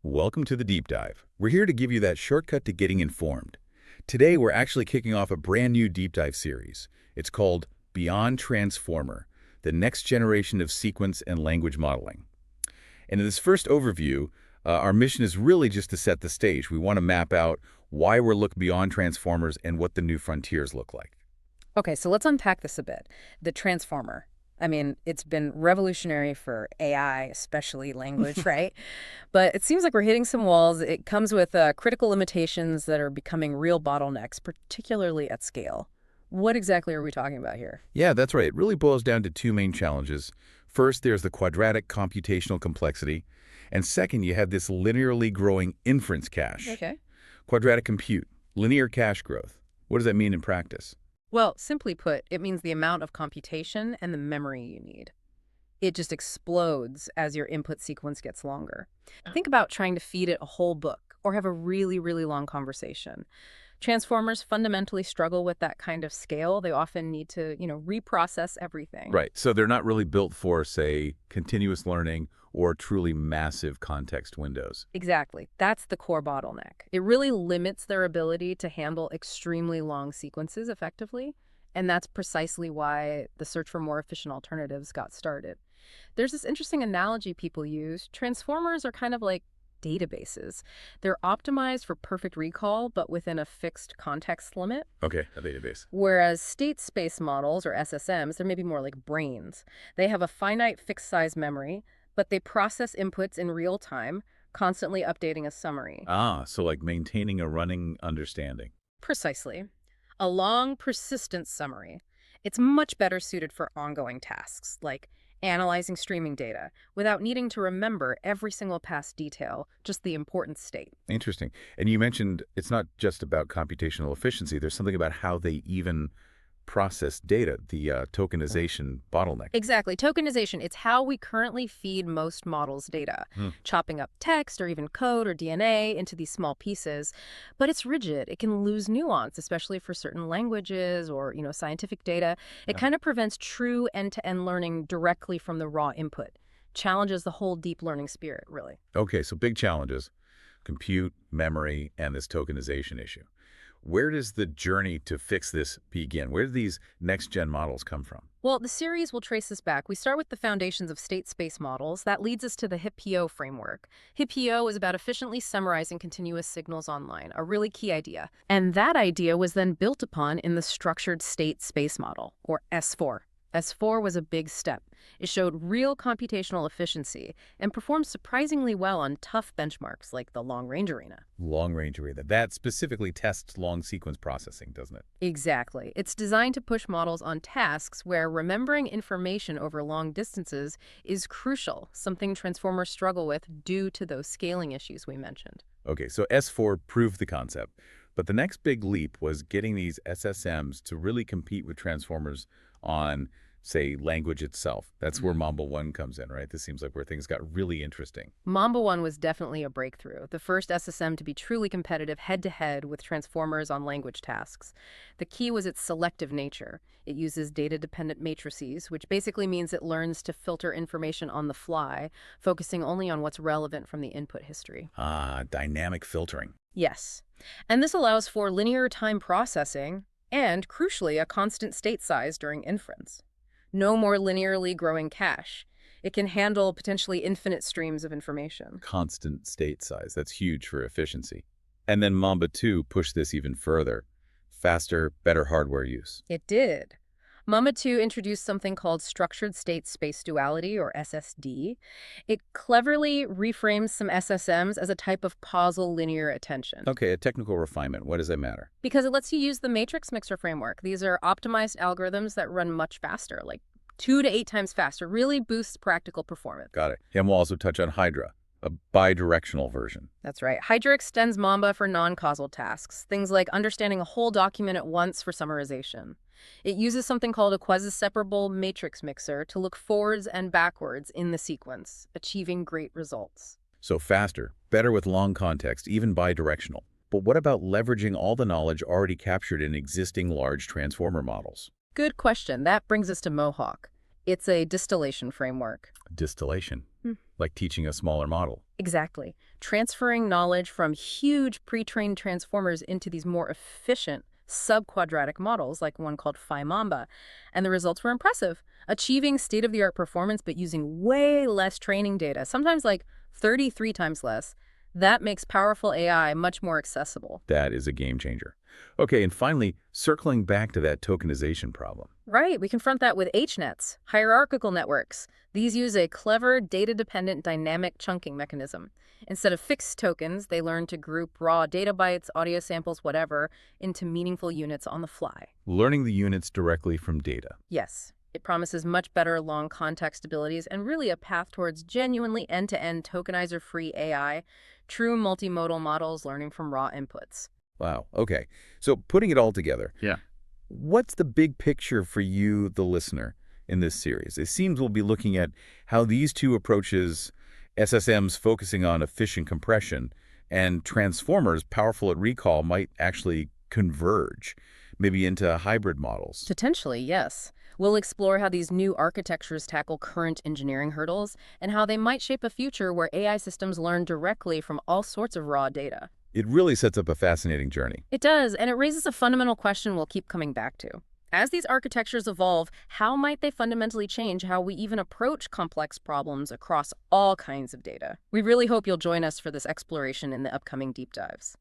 Welcome to the Deep Dive. We're here to give you that shortcut to getting informed. Today, we're actually kicking off a brand new Deep Dive series. It's called Beyond Transformer, the next generation of sequence and language modeling. And in this first overview, our mission is really just to set the stage. We want to map out why we're looking beyond transformers and what the new frontiers look like. Okay, so let's unpack this a bit. The transformer. I mean, it's been revolutionary for AI, especially language, right? But it seems like we're hitting some walls. It comes with critical limitations that are becoming real bottlenecks, particularly at scale. What exactly are we talking about here? Yeah, that's right. It really boils down to two main challenges. First, there's the quadratic computational complexity. And second, you have this linearly growing inference cache. Okay. Quadratic compute, linear cache growth. What does that mean in practice? Well, simply put, it means the amount of computation and the memory you need. It just explodes as your input sequence gets longer. Think about trying to feed it a whole book or have a really, really long conversation. Transformers fundamentally struggle with that kind of scale. They often need to, reprocess everything. Right. So they're not really built for, say, continuous learning or truly massive context windows. Exactly. That's the core bottleneck. It really limits their ability to handle extremely long sequences effectively, and that's precisely why the search for more efficient alternatives got started. There's this interesting analogy people use. Transformers are kind of like databases. They're optimized for perfect recall, but within a fixed context limit. Okay, a database. Whereas state space models, or SSMs, they're maybe more like brains. They have a finite fixed size memory, but they process inputs in real time, constantly updating a summary. Ah, so like maintaining a running understanding. Precisely. A long, persistent summary. It's much better suited for ongoing tasks, like analyzing streaming data, without needing to remember every single past detail, just the important state. Interesting. And you mentioned it's not just about computational efficiency. There's something about how they even process data, the tokenization bottleneck. Exactly. Tokenization, it's how we currently feed most models' data, chopping up text or even code or DNA into these small pieces. But it's rigid. It can lose nuance, especially for certain languages or, scientific data. It kind of prevents true end-to-end learning directly from the raw input. Challenges the whole deep learning spirit, really. Okay, so big challenges: compute, memory, and this tokenization issue. Where does the journey to fix this begin? Where do these next-gen models come from? Well, the series will trace this back. We start with the foundations of state space models. That leads us to the HiPPO framework. HiPPO is about efficiently summarizing continuous signals online, a really key idea. And that idea was then built upon in the structured state space model, or S4. S4 was a big step. It showed real computational efficiency and performed surprisingly well on tough benchmarks like the long-range arena. Long-range arena. That specifically tests long sequence processing, doesn't it? Exactly. It's designed to push models on tasks where remembering information over long distances is crucial, something transformers struggle with due to those scaling issues we mentioned. Okay, so S4 proved the concept. But the next big leap was getting these SSMs to really compete with transformers on, say, language itself. That's where Mamba 1 comes in, right? This seems like where things got really interesting. Mamba 1 was definitely a breakthrough, the first SSM to be truly competitive head-to-head with transformers on language tasks. The key was its selective nature. It uses data-dependent matrices, which basically means it learns to filter information on the fly, focusing only on what's relevant from the input history. Ah, dynamic filtering. Yes. And this allows for linear time processing and, crucially, a constant state size during inference. No more linearly growing cache. It can handle potentially infinite streams of information. Constant state size. That's huge for efficiency. And then Mamba 2 pushed this even further. Faster, better hardware use. It did. Mamba 2 introduced something called structured state space duality, or SSD. It cleverly reframes some SSMs as a type of causal linear attention. Okay, a technical refinement. What does that matter? Because it lets you use the matrix mixer framework. These are optimized algorithms that run much faster, like 2 to 8 times faster, really boosts practical performance. Got it. And we'll also touch on Hydra, a bidirectional version. That's right. Hydra extends Mamba for non-causal tasks, things like understanding a whole document at once for summarization. It uses something called a quasi-separable matrix mixer to look forwards and backwards in the sequence, achieving great results. So faster, better with long context, even bidirectional. But what about leveraging all the knowledge already captured in existing large transformer models? Good question. That brings us to Mohawk. It's a distillation framework. Distillation. like teaching a smaller model. Exactly. Transferring knowledge from huge pre-trained transformers into these more efficient subquadratic models, like one called Mamba. And the results were impressive, achieving state-of-the-art performance but using way less training data, sometimes like 33 times less. That makes powerful AI much more accessible. That is a game changer. Okay, and finally, circling back to that tokenization problem. Right, we confront that with HNets, hierarchical networks. These use a clever, data-dependent dynamic chunking mechanism. Instead of fixed tokens, they learn to group raw data bytes, audio samples, whatever, into meaningful units on the fly. Learning the units directly from data. Yes, it promises much better long context abilities and really a path towards genuinely end-to-end tokenizer-free AI, true multimodal models learning from raw inputs. Wow, okay. So putting it all together. Yeah. What's the big picture for you, the listener, in this series? It seems we'll be looking at how these two approaches, SSMs focusing on efficient compression and transformers powerful at recall, might actually converge, maybe into hybrid models. Potentially, yes. We'll explore how these new architectures tackle current engineering hurdles and how they might shape a future where AI systems learn directly from all sorts of raw data. It really sets up a fascinating journey. It does, and it raises a fundamental question we'll keep coming back to. As these architectures evolve, how might they fundamentally change how we even approach complex problems across all kinds of data? We really hope you'll join us for this exploration in the upcoming deep dives.